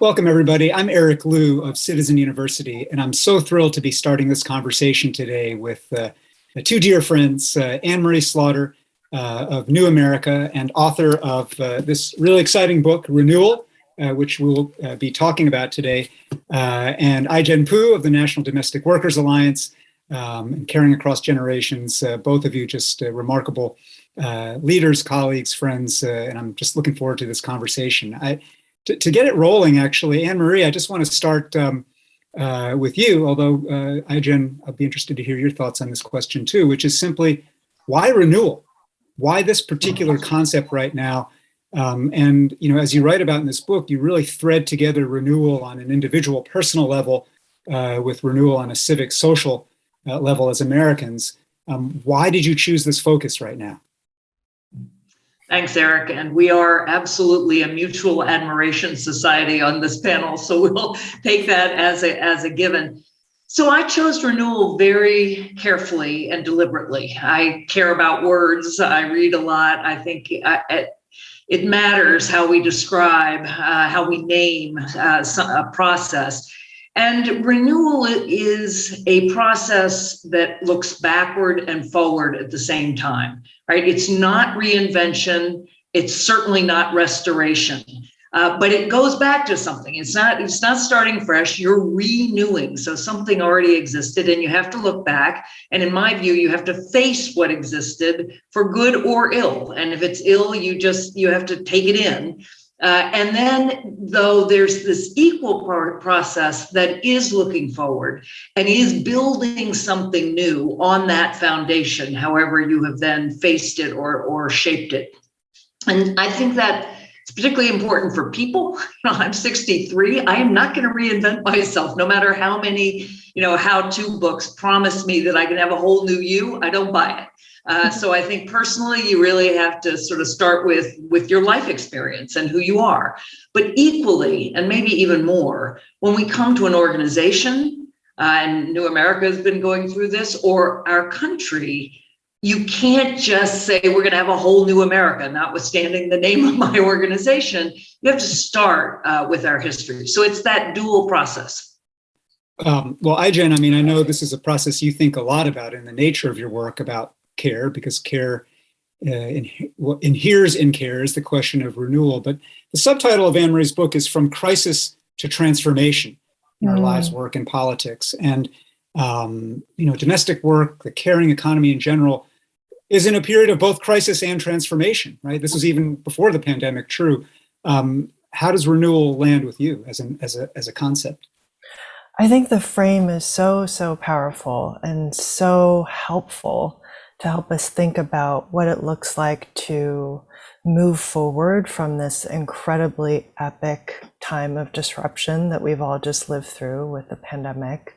Welcome, everybody. I'm Eric Liu of Citizen University, and I'm so thrilled to be starting this conversation today with two dear friends, Anne-Marie Slaughter of New America and author of this really exciting book, Renewal, which we'll be talking about today, and Ai-jen Poo of the National Domestic Workers Alliance, and Caring Across Generations. Both of you just remarkable leaders, colleagues, friends, and I'm just looking forward to this conversation. To get it rolling, actually, Anne-Marie, I just want to start with you, although, Ai-jen, I'll be interested to hear your thoughts on this question too, which is simply, why renewal? Why this particular concept right now? And, you know, as you write about in this book, you really thread together renewal on an individual, personal level with renewal on a civic, social level as Americans. Why did you choose this focus right now? Thanks, Eric. And we are absolutely a mutual admiration society on this panel, so we'll take that as a given. So I chose renewal very carefully and deliberately. I care about words. I read a lot. I think it matters how we describe, how we name a process. And renewal is a process that looks backward and forward at the same time, right? It's not reinvention. It's certainly not restoration, but it goes back to something. It's not starting fresh. You're renewing. So something already existed and you have to look back. And in my view, you have to face what existed for good or ill. And if it's ill, you have to take it in. And then, though, there's this equal process that is looking forward and is building something new on that foundation, however you have then faced it or shaped it. And I think that it's particularly important for people. I'm 63. I am not going to reinvent myself, no matter how many, how-to books promise me that I can have a whole new you. I don't buy it. So I think personally, you really have to sort of start with your life experience and who you are. But equally, and maybe even more, when we come to an organization, and New America has been going through this, or our country, you can't just say we're going to have a whole new America, notwithstanding the name of my organization. You have to start with our history. So it's that dual process. Well, Ai-jen, I mean, I know this is a process you think a lot about in the nature of your work about care, because care inheres in care is the question of renewal. But the subtitle of Anne-Marie's book is From Crisis to Transformation in Our Lives, Work, and Politics. And, domestic work, the caring economy in general, is in a period of both crisis and transformation, right? This was even before the pandemic true. How does renewal land with you as a concept? I think the frame is so powerful and so helpful to help us think about what it looks like to move forward from this incredibly epic time of disruption that we've all just lived through with the pandemic.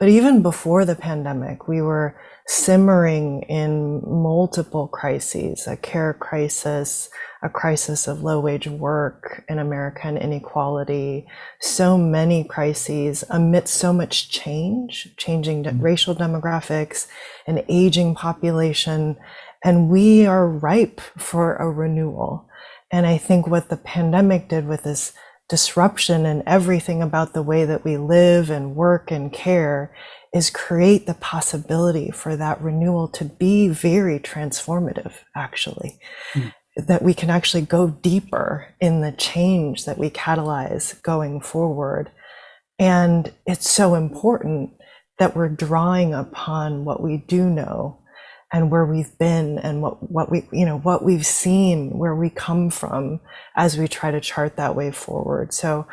But even before the pandemic, we were simmering in multiple crises, a care crisis, a crisis of low-wage work in America and inequality, so many crises amidst so much changing racial demographics, an aging population, and we are ripe for a renewal. And I think what the pandemic did with this disruption and everything about the way that we live and work and care is create the possibility for that renewal to be very transformative, actually. That we can actually go deeper in the change that we catalyze going forward. And it's so important that we're drawing upon what we do know and where we've been and what we've seen, where we come from as we try to chart that way forward. So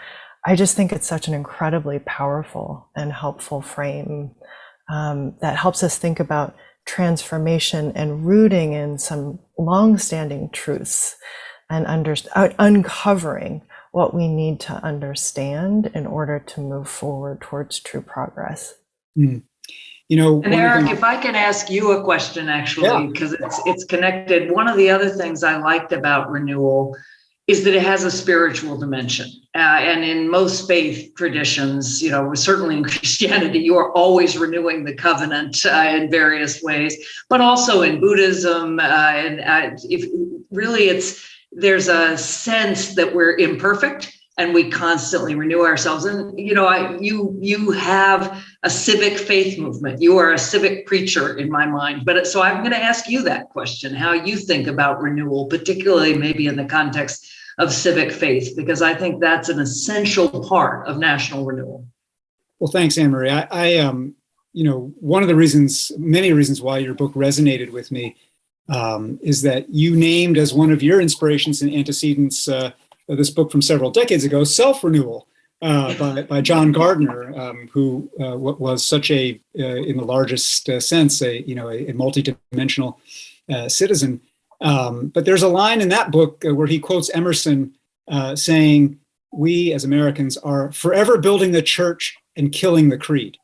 I just think it's such an incredibly powerful and helpful frame that helps us think about transformation and rooting in some long-standing truths and uncovering what we need to understand in order to move forward towards true progress. And Eric, if I can ask you a question, actually, because it's connected. One of the other things I liked about renewal is that it has a spiritual dimension. And in most faith traditions, certainly in Christianity, you are always renewing the covenant in various ways, but also in Buddhism, there's a sense that we're imperfect and we constantly renew ourselves. And you have a civic faith movement. You are a civic preacher in my mind. But so I'm going to ask you that question: how you think about renewal, particularly maybe in the context of civic faith, because I think that's an essential part of national renewal. Well, thanks, Anne Marie. One of the reasons, many reasons why your book resonated with me is that you named as one of your inspirations and antecedents this book from several decades ago, Self-Renewal, by John Gardner, who was such a, in the largest sense, a multidimensional citizen. But there's a line in that book where he quotes Emerson saying, "We as Americans are forever building the church and killing the creed."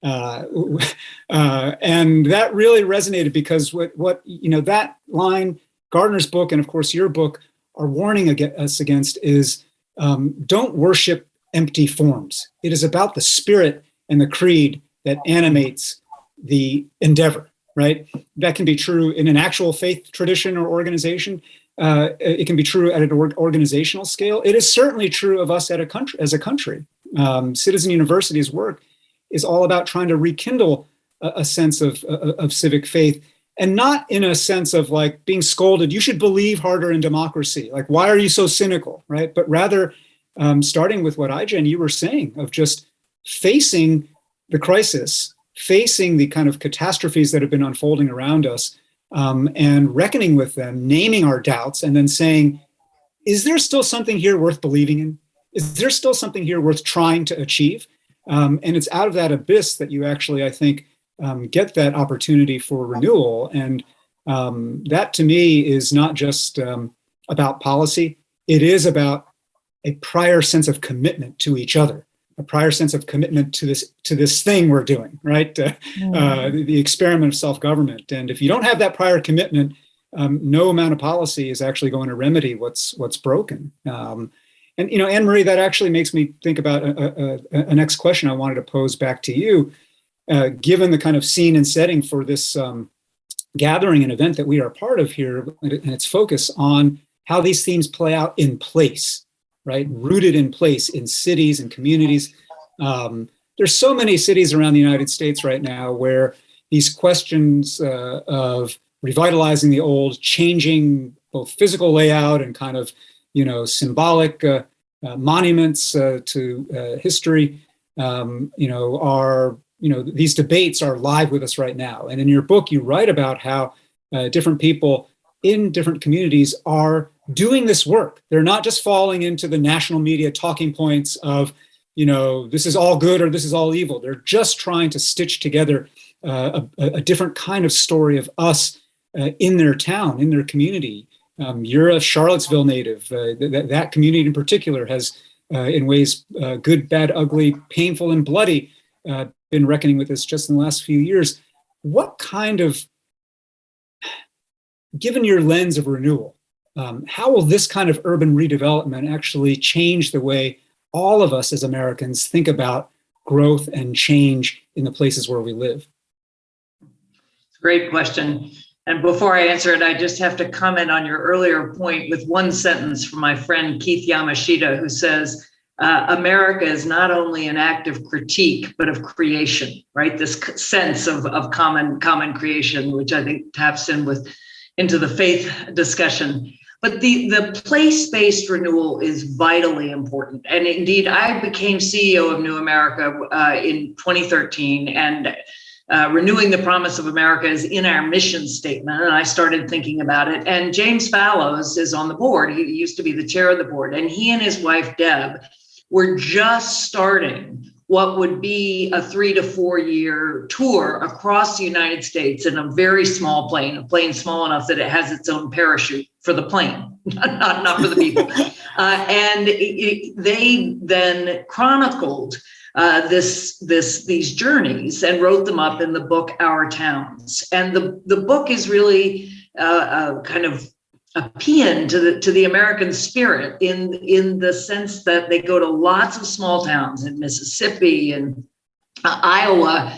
And that really resonated because what that line, Gardner's book, and of course your book, are warning us against is don't worship empty forms. It is about the spirit and the creed that animates the endeavor, right? That can be true in an actual faith tradition or organization. It can be true at an organizational scale. It is certainly true of us as a country. Citizen University's work is all about trying to rekindle a sense of civic faith, and not in a sense of like being scolded, you should believe harder in democracy. Like, why are you so cynical, right? But rather starting with what Jen, you were saying, of just facing the crisis, facing the kind of catastrophes that have been unfolding around us, and reckoning with them, naming our doubts, and then saying, is there still something here worth believing in? Is there still something here worth trying to achieve? And it's out of that abyss that you actually, I think, get that opportunity for renewal. And that to me is not just about policy. It is about a prior sense of commitment to each other, a prior sense of commitment to this thing we're doing, right? The experiment of self-government. And if you don't have that prior commitment, no amount of policy is actually going to remedy what's broken. And Anne Marie, that actually makes me think about a next question I wanted to pose back to you. Given the kind of scene and setting for this gathering and event that we are a part of here, and its focus on how these themes play out in place, right? Rooted in place in cities and communities. There's so many cities around the United States right now where these questions of revitalizing the old, changing both physical layout and kind of, symbolic monuments to history, are, these debates are live with us right now. And in your book, you write about how different people in different communities are doing this work. They're not just falling into the national media talking points of, this is all good or this is all evil. They're just trying to stitch together a different kind of story of us in their town, in their community. You're a Charlottesville native. That community in particular has, in ways good, bad, ugly, painful, and bloody, been reckoning with this just in the last few years. What kind of, given your lens of renewal, how will this kind of urban redevelopment actually change the way all of us as Americans think about growth and change in the places where we live? It's a great question. And before I answer it, I just have to comment on your earlier point with one sentence from my friend Keith Yamashita, who says, America is not only an act of critique, but of creation, right? This sense of common creation, which I think taps into the faith discussion. But the place-based renewal is vitally important. And indeed, I became CEO of New America in 2013, and renewing the promise of America is in our mission statement. And I started thinking about it. And James Fallows is on the board. He used to be the chair of the board. And he and his wife, Deb, were just starting what would be a 3 to 4 year tour across the United States in a very small plane, a plane small enough that it has its own parachute for the plane, not for the people. They then chronicled these journeys and wrote them up in the book Our Towns. And the book is really kind of a paean to the American spirit in the sense that they go to lots of small towns in Mississippi and Iowa,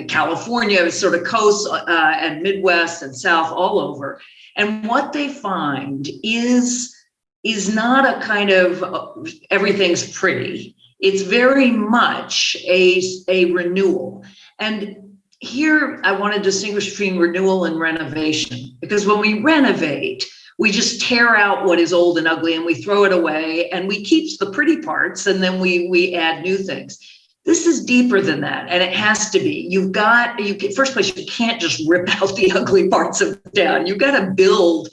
California, sort of coast and Midwest and South all over. And what they find is is not a kind of everything's pretty. It's very much a renewal. And here I want to distinguish between renewal and renovation, because when we renovate, we just tear out what is old and ugly and we throw it away, and we keep the pretty parts, and then we add new things. This is deeper than that, and it has to be. First place, you can't just rip out the ugly parts of town. You've got to build.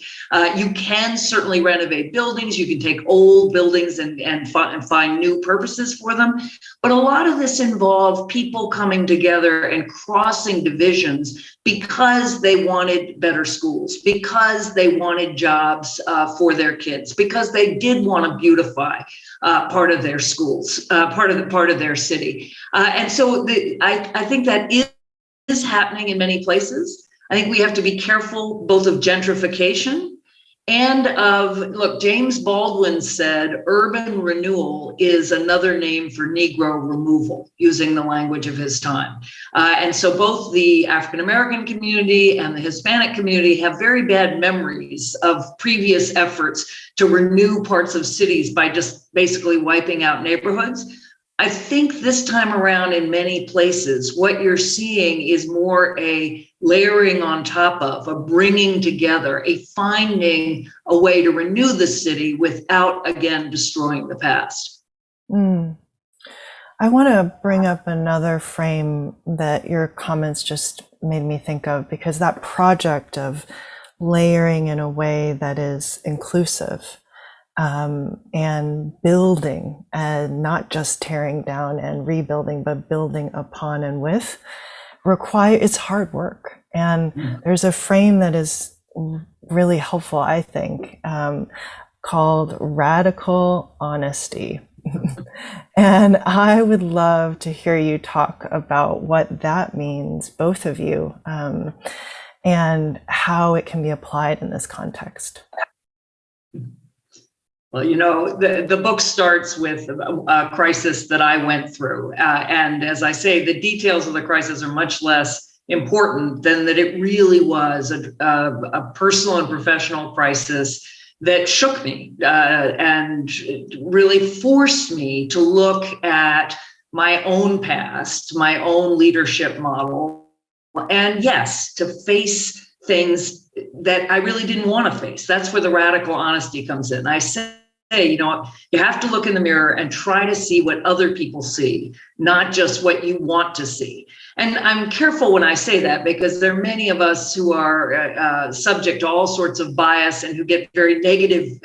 You can certainly renovate buildings. You can take old buildings and find new purposes for them. But a lot of this involves people coming together and crossing divisions because they wanted better schools, because they wanted jobs for their kids, because they did want to beautify part of their schools, part of their city. And so I think that is happening in many places. I think we have to be careful both of gentrification and look, James Baldwin said urban renewal is another name for Negro removal, using the language of his time. And so both the African-American community and the Hispanic community have very bad memories of previous efforts to renew parts of cities by just basically wiping out neighborhoods. I think this time around in many places, what you're seeing is more a layering on top of, a bringing together, a finding a way to renew the city without, again, destroying the past. I want to bring up another frame that your comments just made me think of, because that project of layering in a way that is inclusive, and building, and not just tearing down and rebuilding, but building upon and with, it's hard work. And there's a frame that is really helpful, I think, called radical honesty. And I would love to hear you talk about what that means, both of you, and how it can be applied in this context. Well, the book starts with a crisis that I went through. And as I say, the details of the crisis are much less important than that it really was a personal and professional crisis that shook me and really forced me to look at my own past, my own leadership model, and yes, to face things that I really didn't want to face. That's where the radical honesty comes in. I say, you have to look in the mirror and try to see what other people see, not just what you want to see. And I'm careful when I say that, because there are many of us who are subject to all sorts of bias and who get very negative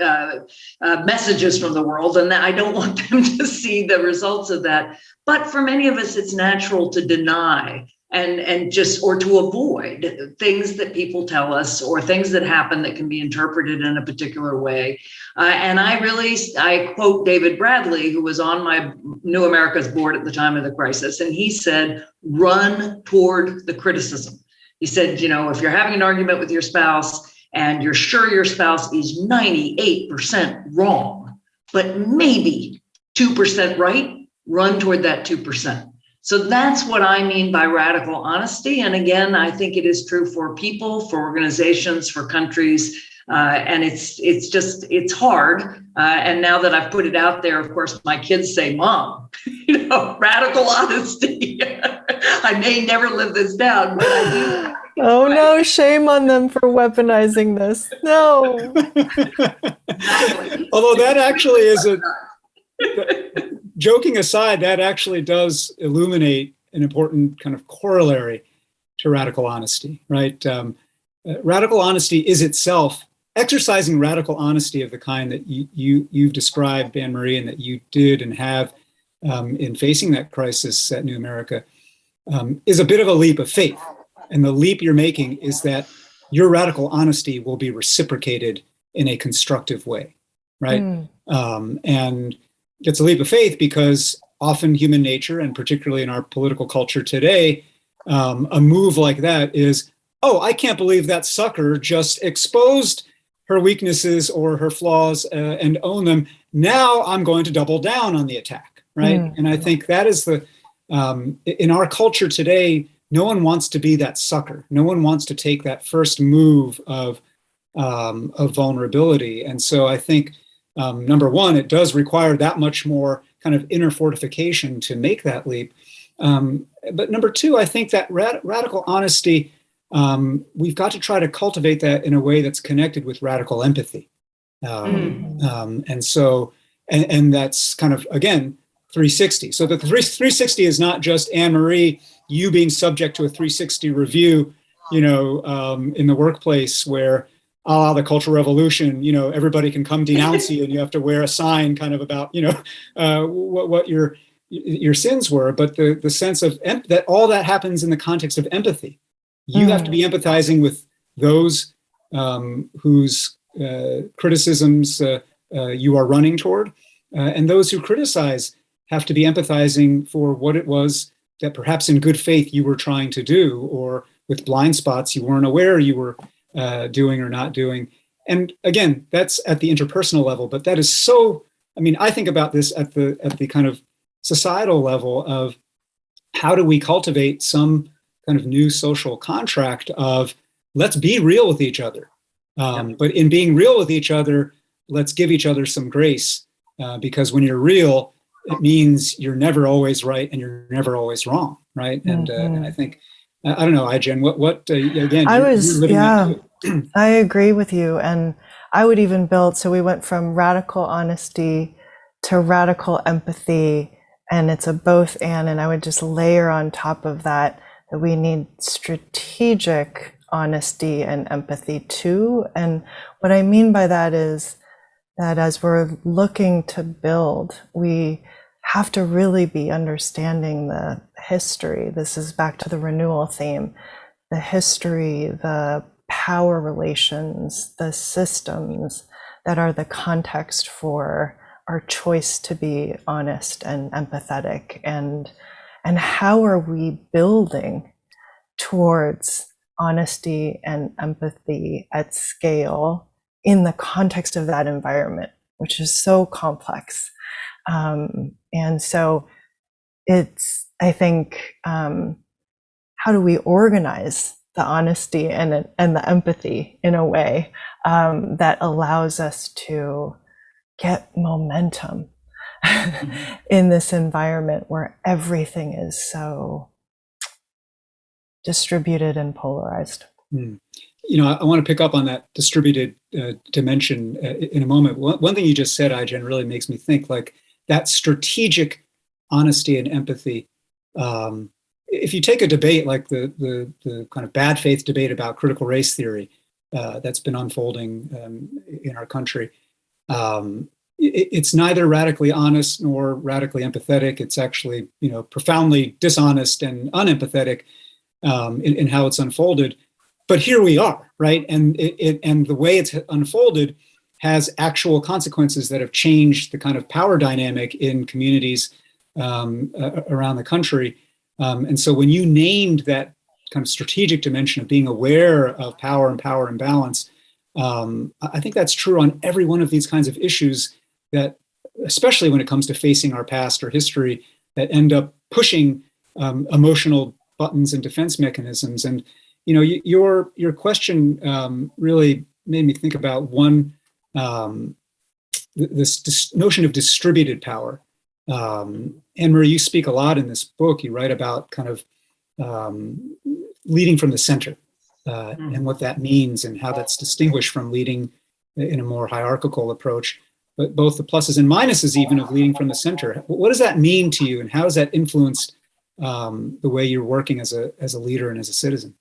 messages from the world. And I don't want them to see the results of that. But for many of us, it's natural to deny and just, or to avoid things that people tell us or things that happen that can be interpreted in a particular way. And I quote David Bradley, who was on my New America's board at the time of the crisis, and he said, run toward the criticism. He said, if you're having an argument with your spouse and you're sure your spouse is 98% wrong, but maybe 2% right, run toward that 2%. So that's what I mean by radical honesty. And again, I think it is true for people, for organizations, for countries. And it's hard. And now that I've put it out there, of course, my kids say, Mom, radical honesty. I may never live this down, but I do. Oh no, shame on them for weaponizing this. No. Exactly. Although that actually is joking aside, that actually does illuminate an important kind of corollary to radical honesty, right? Radical honesty is itself exercising radical honesty of the kind that you've described, Anne-Marie, and that you did and have in facing that crisis at New America, is a bit of a leap of faith. And the leap you're making is that your radical honesty will be reciprocated in a constructive way, right? And it's a leap of faith because often human nature, and particularly in our political culture today, a move like that is, oh, I can't believe that sucker just exposed her weaknesses or her flaws and own them. Now I'm going to double down on the attack, right? And I think that is in our culture today, no one wants to be that sucker. No one wants to take that first move of vulnerability. And so I think Number one, it does require that much more kind of inner fortification to make that leap. But number two, I think that radical honesty, we've got to try to cultivate that in a way that's connected with radical empathy. And so, and that's kind of, again, 360. So the 360 is not just Anne-Marie, you being subject to a 360 review, in the workplace where, a la the Cultural Revolution, everybody can come denounce you and you have to wear a sign kind of about, what your sins were. But the sense of that all that happens in the context of empathy. You have to be empathizing with those whose criticisms you are running toward, and those who criticize have to be empathizing for what it was that perhaps in good faith you were trying to do, or with blind spots you weren't aware you were doing or not doing. And again, that's at the interpersonal level, but that is so, I think about this at the kind of societal level of how do we cultivate some kind of new social contract of let's be real with each other. But in being real with each other, let's give each other some grace, because when you're real, it means you're never always right and you're never always wrong, right? And I think, I don't know, Jen, what again, you're living that too. I agree with you. And I would even build, so we went from radical honesty to radical empathy, and it's a both and I would just layer on top of that we need strategic honesty and empathy too. And what I mean by that is that as we're looking to build, we have to really be understanding the history. This is back to the renewal theme, the history, the power relations, the systems that are the context for our choice to be honest and empathetic, and how are we building towards honesty and empathy at scale in the context of that environment, which is so complex. And so it's, I think, how do we organize the honesty and the empathy in a way that allows us to get momentum in this environment where everything is so distributed and polarized. I want to pick up on that distributed dimension in a moment. One thing you just said, Ijen, really makes me think like that strategic honesty and empathy. If you take a debate like the kind of bad faith debate about critical race theory that's been unfolding in our country, it's neither radically honest nor radically empathetic. It's actually, profoundly dishonest and unempathetic in how it's unfolded. But here we are, right? And and the way it's unfolded has actual consequences that have changed the kind of power dynamic in communities around the country. And so when you named that kind of strategic dimension of being aware of power and power imbalance, I think that's true on every one of these kinds of issues that, especially when it comes to facing our past or history, that end up pushing emotional buttons and defense mechanisms. And your question really made me think about one, this notion of distributed power. Anne-Marie, you speak a lot in this book. You write about kind of leading from the center and what that means and how that's distinguished from leading in a more hierarchical approach, but both the pluses and minuses even of leading from the center. What does that mean to you, and how has that influenced the way you're working as a leader and as a citizen?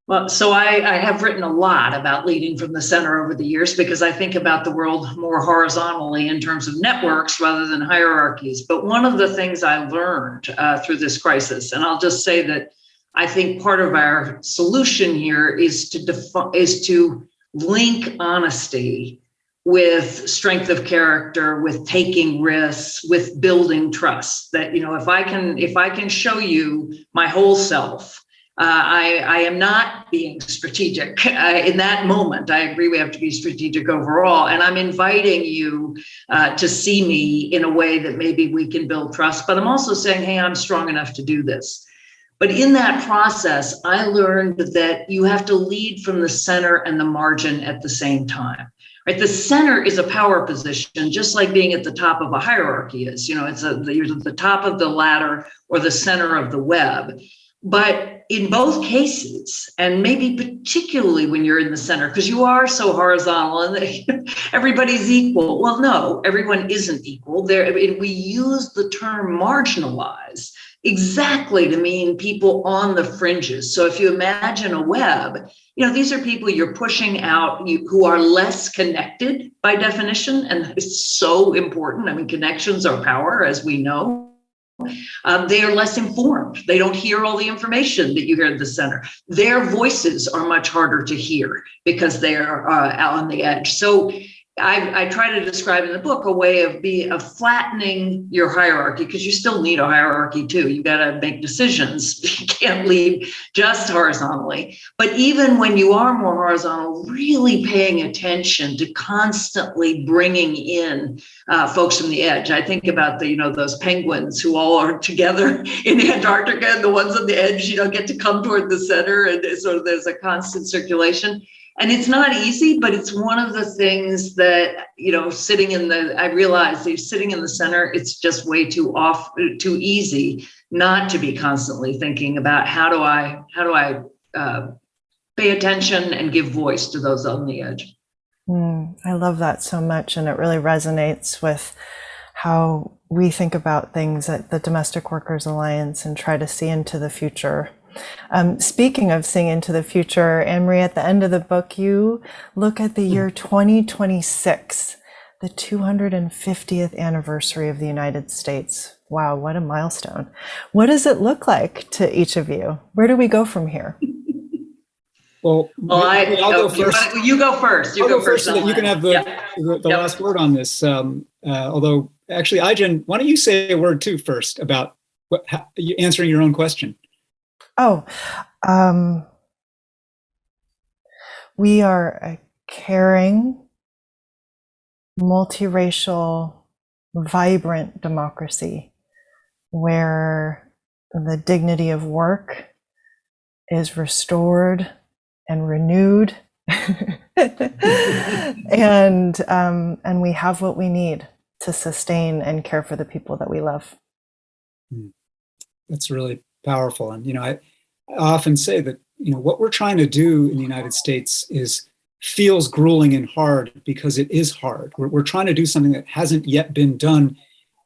Well, so I have written a lot about leading from the center over the years, because I think about the world more horizontally in terms of networks rather than hierarchies. But one of the things I learned through this crisis, and I'll just say that I think part of our solution here is to link honesty with strength of character, with taking risks, with building trust. That, if I can show you my whole self, I am not being strategic in that moment. I agree we have to be strategic overall. And I'm inviting you to see me in a way that maybe we can build trust. But I'm also saying, hey, I'm strong enough to do this. But in that process, I learned that you have to lead from the center and the margin at the same time. right? The center is a power position, just like being at the top of a hierarchy is. You're at the top of the ladder or the center of the web. But in both cases, and maybe particularly when you're in the center, because you are so horizontal and everybody's equal. Well, no, everyone isn't equal. We use the term marginalized exactly to mean people on the fringes. So if you imagine a web, these are people you're pushing out who are less connected by definition. And it's so important. I mean, connections are power, as we know. They are less informed. They don't hear all the information that you hear at the center. Their voices are much harder to hear because they are out on the edge. So I try to describe in the book a way of flattening your hierarchy, because you still need a hierarchy too. You got to make decisions. You can't lead just horizontally. But even when you are more horizontal, really paying attention to constantly bringing in folks from the edge. I think about those penguins who all are together in Antarctica, and the ones on the edge, get to come toward the center, and sort of there's a constant circulation. And it's not easy, but it's one of the things that, I realize that sitting in the center, it's just way too easy not to be constantly thinking about how do I pay attention and give voice to those on the edge. I love that so much. And it really resonates with how we think about things at the Domestic Workers Alliance and try to see into the future. Speaking of seeing into the future, Anne-Marie, at the end of the book, you look at the year 2026, the 250th anniversary of the United States. Wow, what a milestone. What does it look like to each of you? Where do we go from here? Well, I'll go first. You go first. I'll go first so that you can have the last word on this. Although, actually, Ai-jen, why don't you say a word too first about answering your own question? We are a caring, multiracial, vibrant democracy where the dignity of work is restored and renewed, and we have what we need to sustain and care for the people that we love. That's really powerful. And, I often say that, what we're trying to do in the United States feels grueling and hard because it is hard. We're trying to do something that hasn't yet been done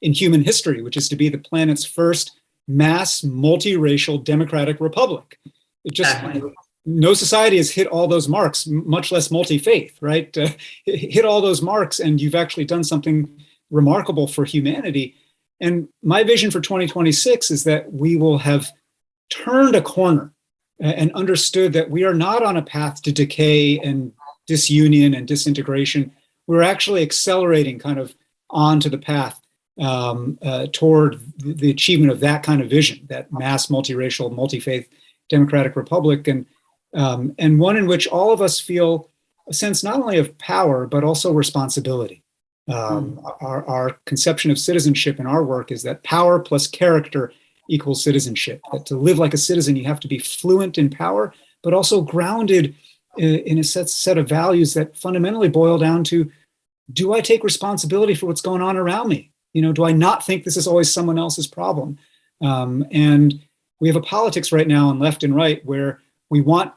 in human history, which is to be the planet's first mass multiracial democratic republic. It just, no society has hit all those marks, much less multi-faith, right? Hit all those marks, and you've actually done something remarkable for humanity. And my vision for 2026 is that we will have turned a corner and understood that we are not on a path to decay and disunion and disintegration. We're actually accelerating kind of onto the path toward the achievement of that kind of vision, that mass multiracial, multi-faith democratic republic, and one in which all of us feel a sense not only of power, but also responsibility. Our conception of citizenship in our work is that power plus character equals citizenship. That to live like a citizen, you have to be fluent in power, but also grounded in a set of values that fundamentally boil down to, do I take responsibility for what's going on around me? Do I not think this is always someone else's problem? And we have a politics right now on left and right where we want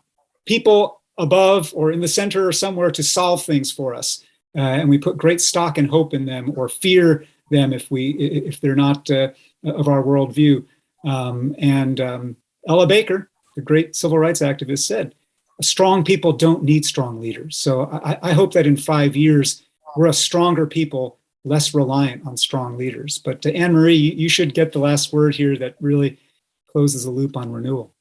people above or in the center or somewhere to solve things for us. And we put great stock and hope in them, or fear them if they're not of our worldview. Ella Baker, the great civil rights activist, said, strong people don't need strong leaders. So I hope that in 5 years, we're a stronger people, less reliant on strong leaders. But Anne-Marie, you should get the last word here that really closes the loop on renewal.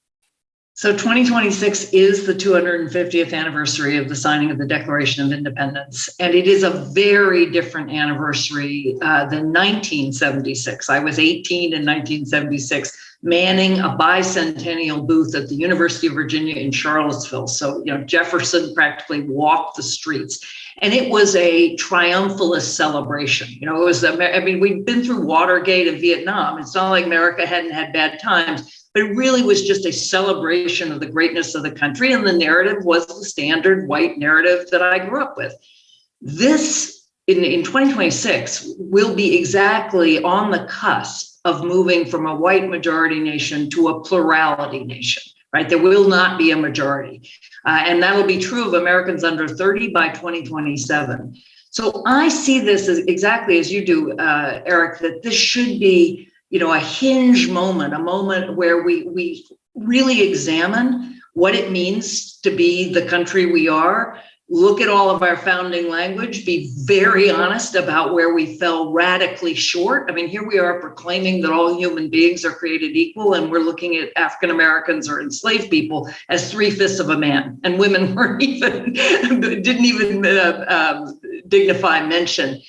So 2026 is the 250th anniversary of the signing of the Declaration of Independence. And it is a very different anniversary than 1976. I was 18 in 1976, manning a bicentennial booth at the University of Virginia in Charlottesville. So, Jefferson practically walked the streets. And it was a triumphalist celebration. It was, we've been through Watergate and Vietnam. It's not like America hadn't had bad times. But it really was just a celebration of the greatness of the country. And the narrative was the standard white narrative that I grew up with. This, in 2026, will be exactly on the cusp of moving from a white majority nation to a plurality nation, right? There will not be a majority. And that'll be true of Americans under 30 by 2027. So I see this as exactly as you do, Eric, that this should be, a hinge moment, a moment where we really examine what it means to be the country we are, look at all of our founding language, be very honest about where we fell radically short. I mean, here we are proclaiming that all human beings are created equal, and we're looking at African Americans or enslaved people as 3/5 of a man, and women weren't even, didn't even dignify mention.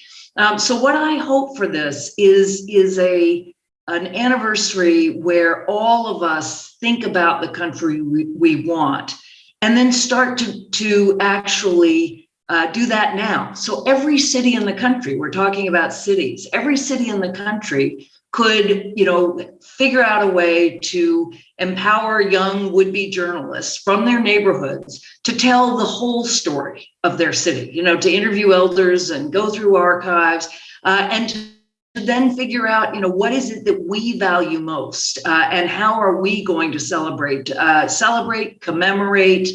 So what I hope for this is an anniversary where all of us think about the country we want, and then start to actually do that now. So every city in the country, we're talking about cities, every city in the country could, figure out a way to empower young would-be journalists from their neighborhoods to tell the whole story of their city, to interview elders and go through archives, and to then figure out, what is it that we value most, and how are we going to celebrate, commemorate,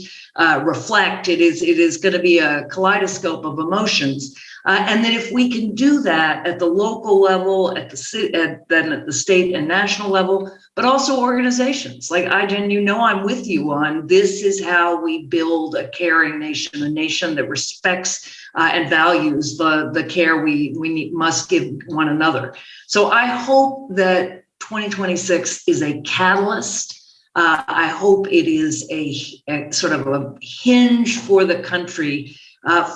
reflect. It is going to be a kaleidoscope of emotions. And then if we can do that at the local level, then at the state and national level, but also organizations like IGEN, I'm with you on this is how we build a caring nation, a nation that respects and values the care we must give one another. So I hope that 2026 is a catalyst. I hope it is a sort of a hinge for the country,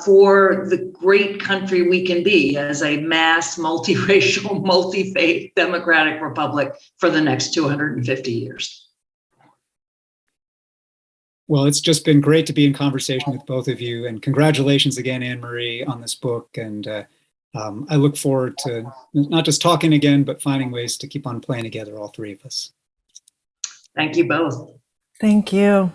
for the great country we can be as a mass, multiracial, multi-faith democratic republic for the next 250 years. Well, it's just been great to be in conversation with both of you, and congratulations again, Anne-Marie, on this book. And I look forward to not just talking again, but finding ways to keep on playing together, all three of us. Thank you both. Thank you.